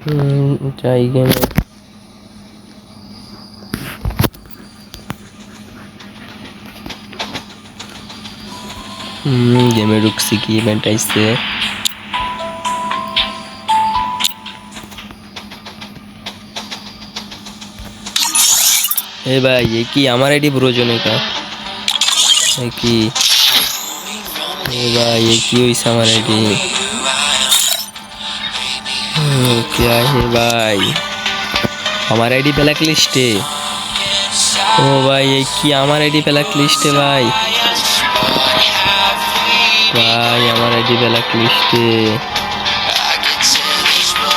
যাই গেমে। গেমে ঢুকছি, কি ইভেন্ট আইছে? এ ভাই, এ কি আমার আইডি ব্রোজনে কা? এ কি? এ ভাই, এ কি হইছে আমার আইডি? क्या है भाई? আমার আইডি ব্ল্যাক লিস্টে। ও ভাই, এ কি আমার আইডি ব্ল্যাক লিস্টে ভাই? ভাই আমার আইডি ব্ল্যাক লিস্টে।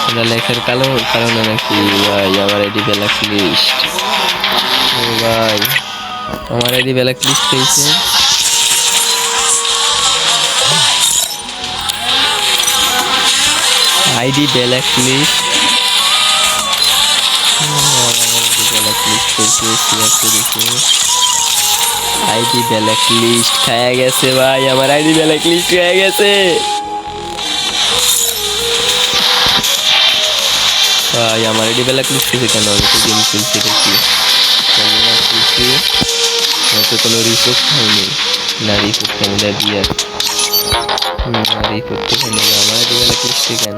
এটা লেখার কারণে নাকি ভাই আমার আইডি ব্ল্যাক লিস্ট? ও ভাই, আমার আইডি ব্ল্যাক লিস্ট হয়েছে। ID black list. Black list করছে, সিলেক্ট করেছে। আইডি ব্ল্যাক লিস্ট খায়া গেছে ভাই, আমার আইডি ব্ল্যাক লিস্ট হয়ে গেছে ভাই। আমার আইডি ব্ল্যাক লিস্ট হয়েছে কেন? আমি তো গেম খেলছি দেখি, খেলছি তো কোনো রিপোর্ট খাইনি। না রিপোর্ট খাইনি, না বিয়ার। না রিপোর্ট তো খাইনি। আমার আইডি ব্ল্যাক লিস্ট কেন?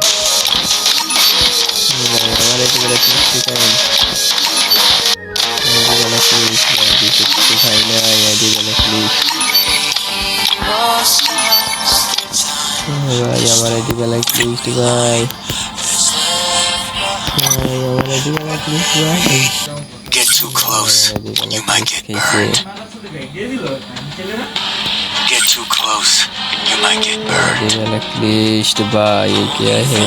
আমার আইডি ব্ল্যাক লিস্ট কেন? খাই না আইডি ব্ল্যাক লিস্ট ভাই। আমার আইডি ব্ল্যাক লিস্ট ভাই। আমার আইডি ব্ল্যাক লিস্ট ভাই। Get too close, you might get burned. Get too close, you might get burned. Black list भाई, क्या है?